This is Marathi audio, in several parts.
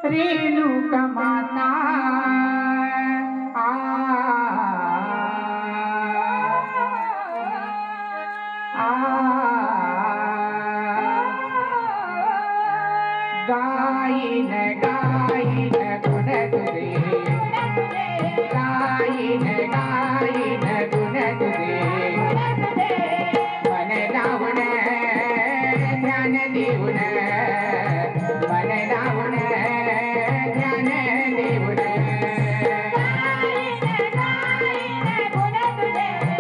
रेणुका माता गायन गायन गुण तुझे गायन गायन गुण तुझे मन लावून ध्यान देऊन मन लावून ध्यान देऊन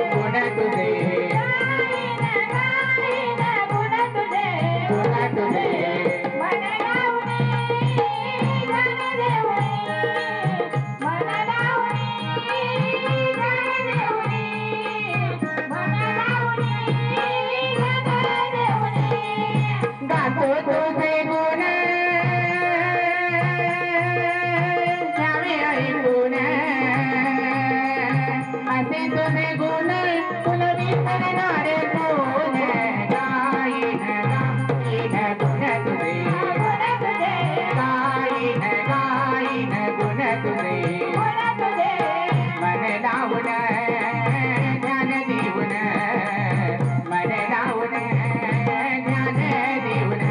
गुण तुझे गुण तुझे तुझे गुण घ्यावे ऐकून असे तुझे गुण तुला विसरणारे कोण गायन गायन गुण तुझे गायन गायन गुण तुझे मन लावून ध्यान देऊन मन लावून ध्यान देऊन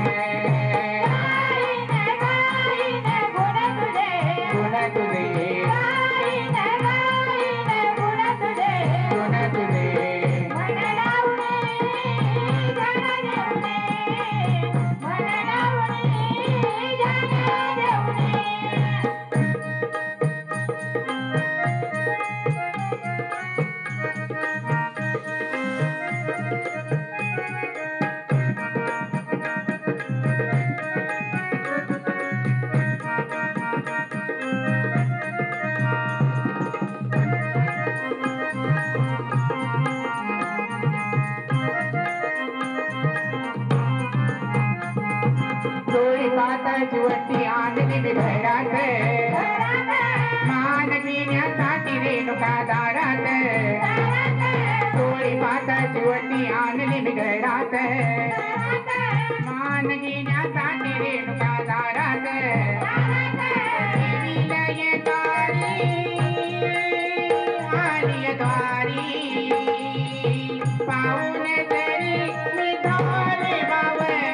जीवती आणली घरात मान घेण्यासाठी रेणुका दारात डोळी पाता जीवती आणली घरात मान घेण्यासाठी रेणुका दारात विलयकारी आली द्वारी पाहून तरी मी धावले बावरी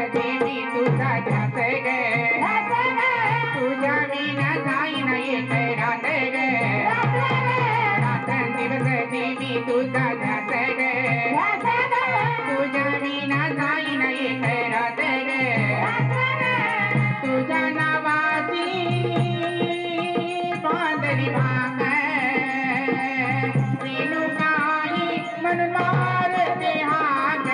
देवी तुझा ध्यास ग तुझ्या विना जाई नाही रात ग रात्रंदिवस देवी तुझा ध्यास ग तुझ्या विना जाई नाही रात ग तुझ्या नावाची बांधली भाग रेणुकाई म्हणून मारते हाक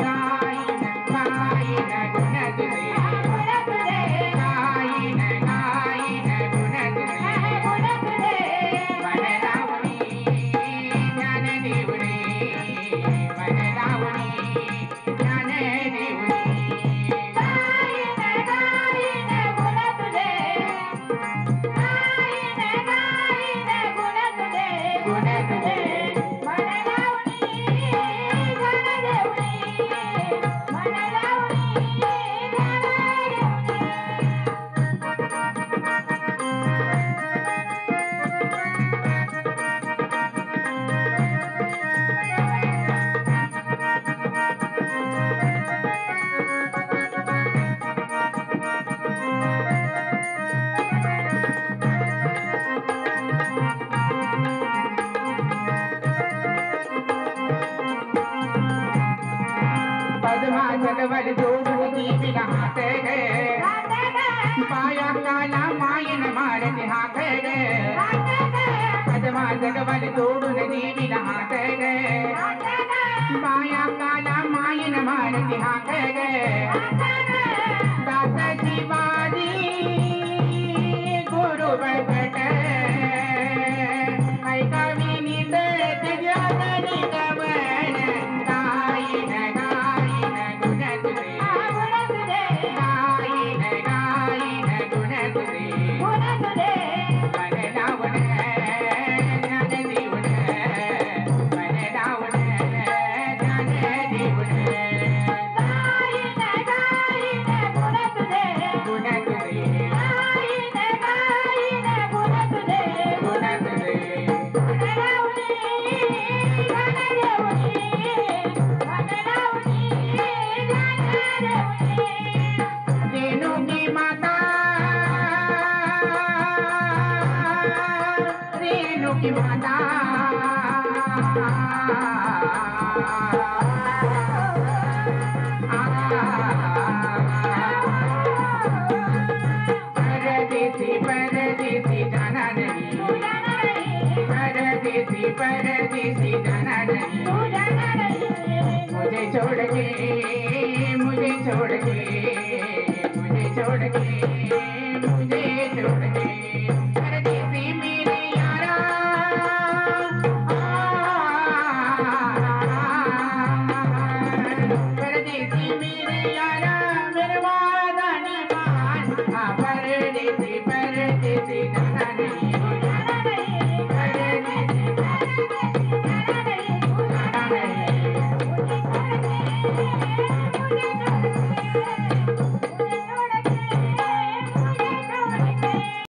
गायन गायन गुण तुझे पद्मा जगवल जोडून दीविला हात ग पाया काला मायन मारते हात ग पद्मा जगवल जोडून दीविला हात ग पाया काला मायन मारते हात ग दासाची बाजी गुरु बळकट ऐकावी नीट तुझ्या तरी गमन गाईन गाईन गुण तुझे गाईन गाईन गुण तुझे मन लावून ध्यान देऊन मन लावून ध्यान देऊन गुण तुझे की माता परदेसी जाना नहीं परदेसी जाना नहीं मुझे छोड़ के मुझे छोड़ के मुझे छोड़ के मुझे छोड़ के परदेसी मेरे यारा परदेसी मेरे यारा मेरे वादा निभान परदेसी